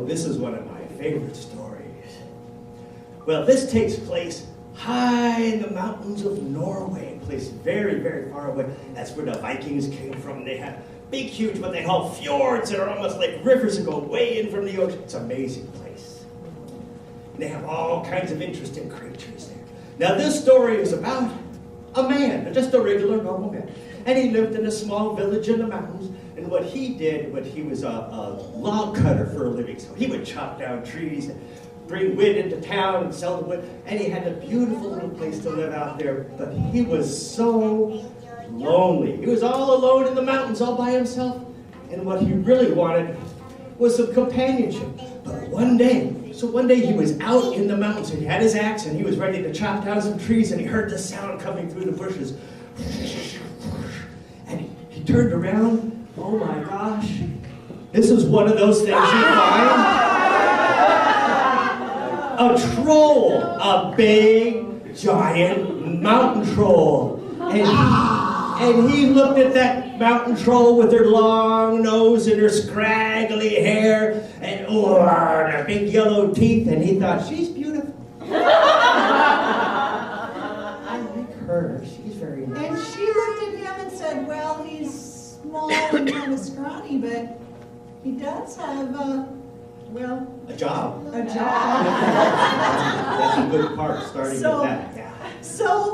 this is one of my favorite stories. Well, this takes place high in the mountains of Norway, a place very, very far away. That's where the Vikings came from. They have big, huge, what they call fjords that are almost like rivers that go way in from the ocean. It's an amazing place. And they have all kinds of interesting creatures there. Now, this story is about a man, just a regular, normal man. And he lived in a small village in the mountains. And what he did, he was a log cutter for a living. So he would chop down trees and bring wood into town and sell the wood. And he had a beautiful little place to live out there. But he was so lonely. He was all alone in the mountains, all by himself. And what he really wanted was some companionship. But one day he was out in the mountains and he had his axe and he was ready to chop down some trees and he heard the sound coming through the bushes. And he turned around. Oh my gosh. This is one of those things you find. A troll. A big, giant mountain troll. And he looked at that mountain troll with her long nose and her scraggly hair and her big yellow teeth, and he thought, she's beautiful. I like her. She's very nice. And she looked at him and said, well, he's small and kind of scrawny, but he does have a job. A job. That's a good part, starting with that. Yeah.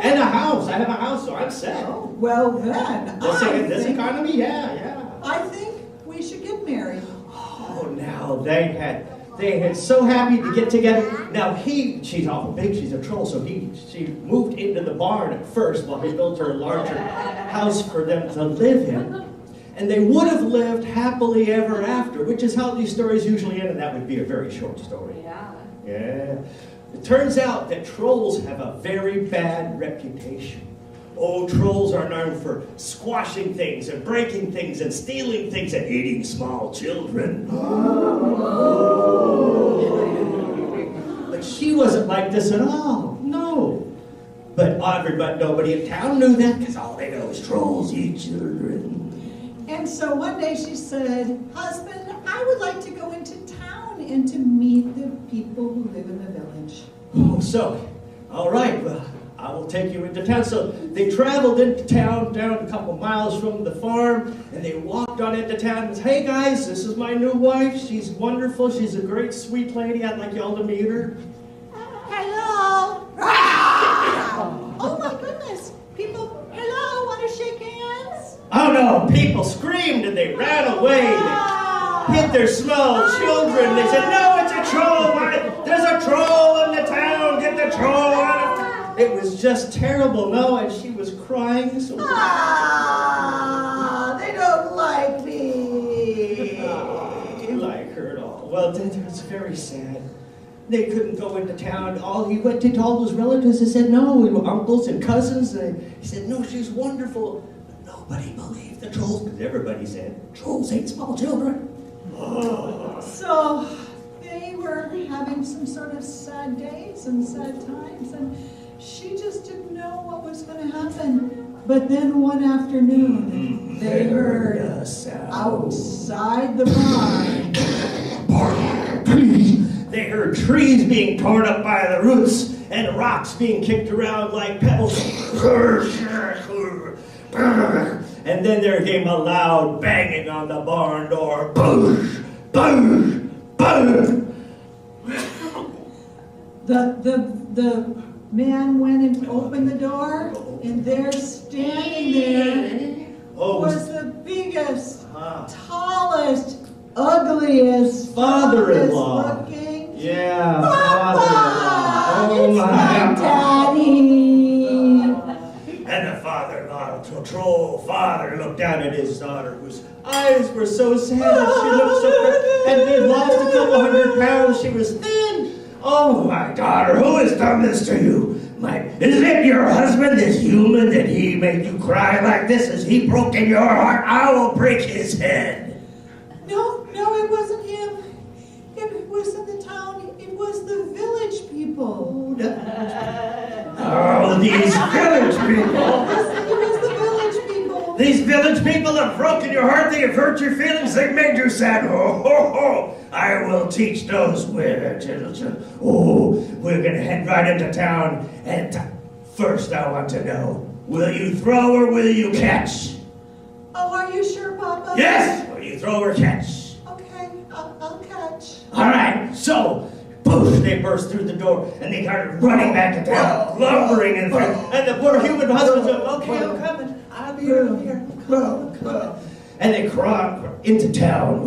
And a house. I have a house, so I'm set. Oh, well then. This economy, yeah. I think we should get married. Oh, now they had so happy to get together. Now she's awful big, she's a troll, so she moved into the barn at first while he built her a larger house for them to live in. And they would have lived happily ever after, which is how these stories usually end, and that would be a very short story. Yeah. It turns out that trolls have a very bad reputation. Oh, trolls are known for squashing things and breaking things and stealing things and eating small children. But she wasn't like this at all. No. But nobody in town knew that because all they know is trolls eat children. And so one day she said, husband, I would like to go into town and to meet the people who live in the village. Oh, so, all right, well, I will take you into town. So they traveled into town, down a couple miles from the farm, and they walked on into town and said, hey guys, this is my new wife. She's wonderful. She's a great, sweet lady. I'd like y'all to meet her. Hello. Oh my goodness. People, hello, want to shake hands? Oh no, people screamed and they ran away. They hid their small children. They said, no, it's a troll. There's a troll in the town. Get the troll out of town. It was just terrible, no? And she was crying. So they don't like me. They like her at all. Well, it's very sad. They couldn't go into town. He went to all his relatives and said, no, we were uncles and cousins. And he said, no, she's wonderful. But nobody believed the trolls because everybody said, trolls hate small children. So they were having some sort of sad days and sad times, and she just didn't know what was going to happen. But then one afternoon, they heard a sound outside the barn. They heard trees being torn up by the roots and rocks being kicked around like pebbles. And then there came a loud banging on the barn door. Boosh, boosh, boosh. The man went and opened the door, and there, standing there, was the biggest, tallest, ugliest, father-in-law. Looking. Yeah, Papa, father-in-law. it's my daddy. And the father-in-law, the troll father, looked down at his daughter, whose eyes were so sad, and she looked so pretty, and he lost a couple 100 pounds. She was thin. Oh, my daughter, who has done this to you? Is it your husband, this human, that he made you cry like this? Has he broken your heart? I will break his head. No, it wasn't him. It wasn't the town. It was the village people. Oh, these village people. It was the village people. These village people have broken your heart, they have hurt your feelings, they've made you sad. Ho, ho, ho. I will teach those women. Oh, we're going to head right into town. And first I want to know, will you throw or will you catch? Oh, are you sure, Papa? Yes! Will you throw or catch? Okay, I'll catch. All right, so, poof, they burst through the door, and they started running back to town, lumbering and the poor human husband said, okay, I'm coming. I'll be here, I'm coming. And they crawled into town,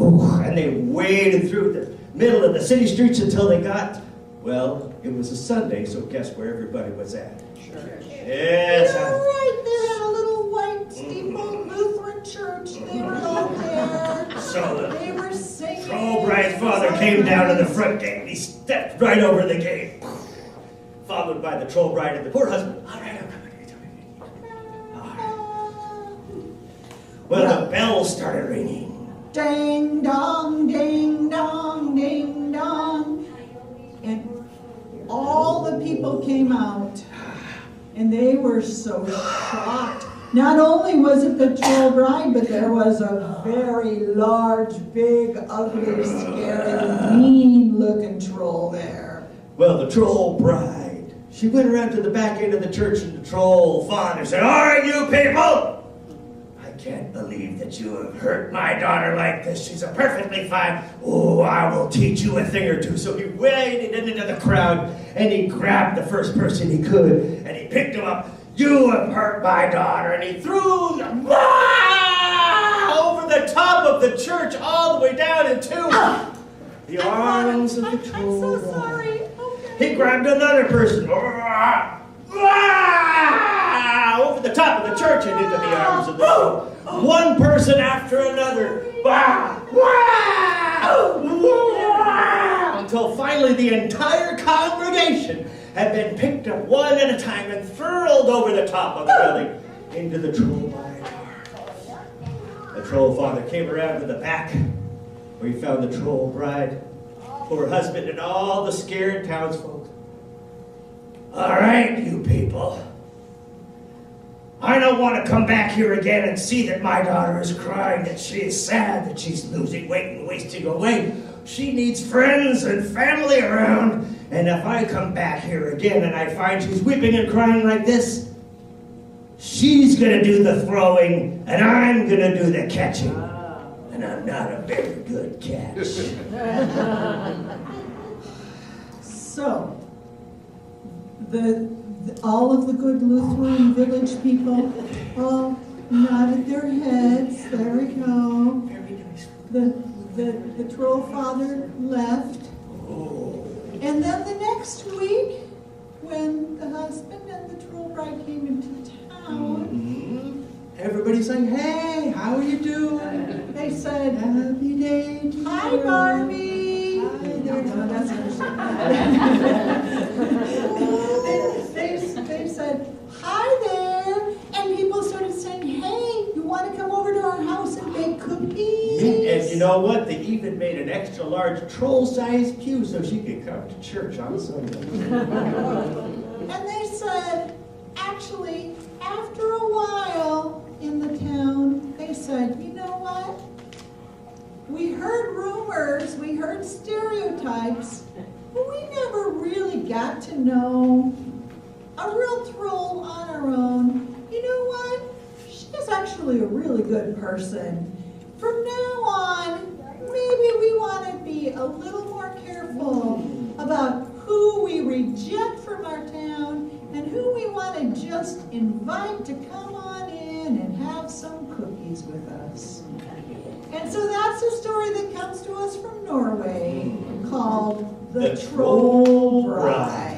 and they waded through the middle of the city streets until they got, well, it was a Sunday, so guess where everybody was at? Church. Yes. You're right, they had a little white steeple Lutheran church. They were all there. So They were singing. Troll Bride's father came down to the front gate, and he stepped right over the gate, followed by the Troll Bride and the poor husband. All right, I'm coming. Well, the bells started ringing. Ding dong, ding dong, ding dong. And all the people came out. And they were so shocked. Not only was it the Troll Bride, but there was a very large, big, ugly, scary, mean-looking troll there. Well, the Troll Bride, she went around to the back end of the church, and the Troll Father said, all right, you people! I can't believe that you have hurt my daughter like this. She's a perfectly fine. Oh, I will teach you a thing or two. So he waded into the crowd, and he grabbed the first person he could, and he picked him up. You have hurt my daughter, and he threw them over the top of the church, all the way down into the arms of the Troll I'm so Bride. sorry. Okay. He grabbed another person over the top of the church and into the arms of the Troll. One person after another. Until finally the entire congregation had been picked up one at a time and hurled over the top of the building into the Troll Bride. The Troll Father came around to the back where he found the Troll Bride, poor husband, and all the scared townsfolk. All right, you people. I don't want to come back here again and see that my daughter is crying, that she is sad, that she's losing weight and wasting away. She needs friends and family around. And if I come back here again and I find she's weeping and crying like this, she's going to do the throwing and I'm going to do the catching. And I'm not a very good catch. So, all of the good Lutheran village people all nodded their heads. There we go. The Troll Father left. And then the next week, when the husband and the Troll Bride came into town, everybody sang, hey, how are you doing? they said, Happy day to hi, you. Barbie. Hi there. No, that's they said, hi there. And people started saying, hey, you want to come over to our house and bake cookies? And you know what? They even made an extra large troll-sized pew so she could come to church on Sunday. And they said, actually, after a while in the town, they said, you know what? We heard rumors, we heard stereotypes, but we never really got to know a real troll on our own. You know what? She's actually a really good person. From now on, maybe we want to be a little more careful about who we reject from our town and who we want to just invite to come on in and have some cookies with us. And so that's a story that comes to us from Norway called The Troll Bride.